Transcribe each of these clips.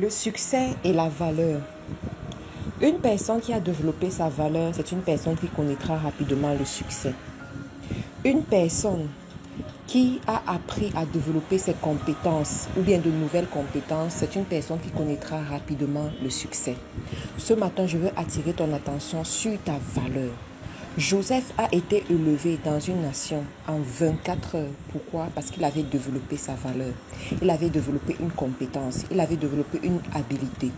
Le succès et la valeur. Une personne qui a développé sa valeur, c'est une personne qui connaîtra rapidement le succès. Une personne qui a appris à développer ses compétences ou bien de nouvelles compétences, c'est une personne qui connaîtra rapidement le succès. Ce matin, je veux attirer ton attention sur ta valeur. Joseph a été élevé dans une nation en 24 heures. Pourquoi? Parce qu'il avait développé sa valeur. Il avait développé une compétence. Il avait développé une habileté.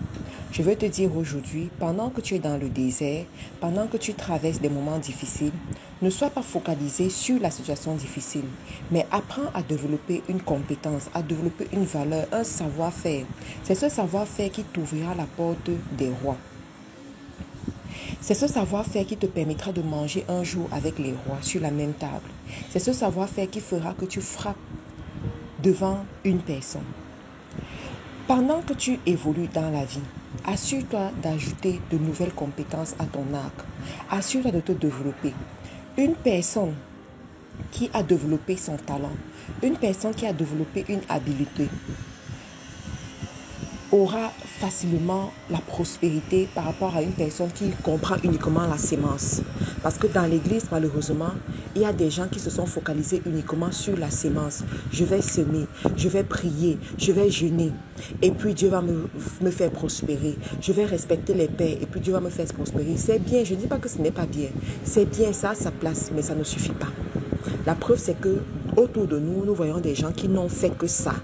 Je veux te dire aujourd'hui, pendant que tu es dans le désert, pendant que tu traverses des moments difficiles, ne sois pas focalisé sur la situation difficile, mais apprends à développer une compétence, à développer une valeur, un savoir-faire. C'est ce savoir-faire qui t'ouvrira la porte des rois. C'est ce savoir-faire qui te permettra de manger un jour avec les rois sur la même table. C'est ce savoir-faire qui fera que tu frappes devant une personne. Pendant que tu évolues dans la vie, assure-toi d'ajouter de nouvelles compétences à ton arc. Assure-toi de te développer. Une personne qui a développé son talent, une personne qui a développé une habileté, aura facilement la prospérité par rapport à une personne qui comprend uniquement la sémence. Parce que dans l'église, malheureusement, il y a des gens qui se sont focalisés uniquement sur la sémence. Je vais semer, je vais prier, je vais jeûner. Et puis Dieu va me faire prospérer. Je vais respecter les pères et puis Dieu va me faire prospérer. C'est bien, je ne dis pas que ce n'est pas bien. C'est bien, ça a sa place, mais ça ne suffit pas. La preuve, c'est que autour de nous, nous voyons des gens qui n'ont fait que ça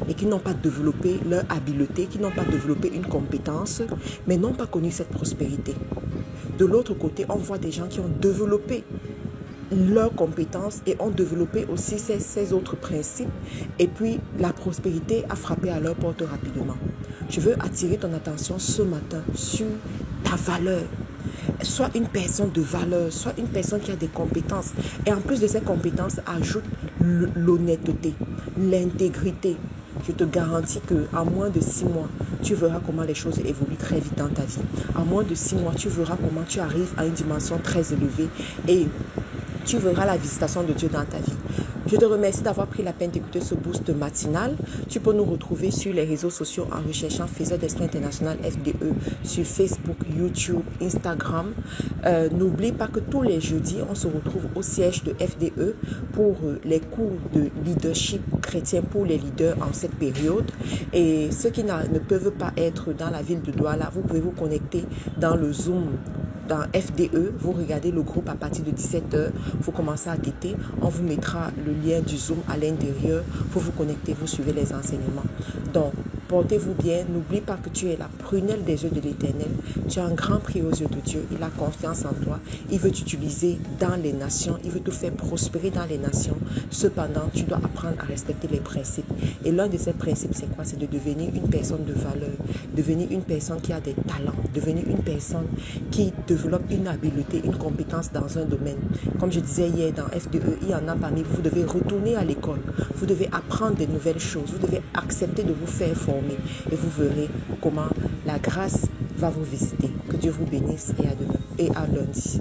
et qui n'ont pas développé leur habileté, qui n'ont pas développé une compétence, mais n'ont pas connu cette prospérité. De l'autre côté, on voit des gens qui ont développé leurs compétences et ont développé aussi ces autres principes. Et puis, la prospérité a frappé à leur porte rapidement. Je veux attirer ton attention ce matin sur ta valeur. Sois une personne de valeur, sois une personne qui a des compétences. Et en plus de ces compétences, ajoute l'honnêteté, l'intégrité. Je te garantis qu'en moins de 6 mois, tu verras comment les choses évoluent très vite dans ta vie. En moins de 6 mois, tu verras comment tu arrives à une dimension très élevée et tu verras la visitation de Dieu dans ta vie. Je te remercie d'avoir pris la peine d'écouter ce boost matinal. Tu peux nous retrouver sur les réseaux sociaux en recherchant Faiseur d'Esprit International FDE sur Facebook, YouTube, Instagram. N'oublie pas que tous les jeudis, on se retrouve au siège de FDE pour les cours de leadership chrétien pour les leaders en cette période. Et ceux qui ne peuvent pas être dans la ville de Douala, vous pouvez vous connecter dans le Zoom dans FDE, vous regardez le groupe à partir de 17h, vous commencez à guetter, on vous mettra le lien du Zoom à l'intérieur, vous vous connectez, vous suivez les enseignements. Donc, portez-vous bien, n'oublie pas que tu es la prunelle des yeux de l'Éternel, tu as un grand prix aux yeux de Dieu, il a confiance en toi, il veut t'utiliser dans les nations, il veut te faire prospérer dans les nations. Cependant, tu dois apprendre à respecter les principes. Et l'un de ces principes, c'est quoi? C'est de devenir une personne de valeur, devenir une personne qui a des talents, devenir une personne qui développe une habileté, une compétence dans un domaine. Comme je disais hier dans FDE, il y en a parmi vous, vous devez retourner à l'école, vous devez apprendre des nouvelles choses, vous devez accepter de vous faire former et vous verrez comment la grâce va vous visiter. Que Dieu vous bénisse et à demain et à lundi.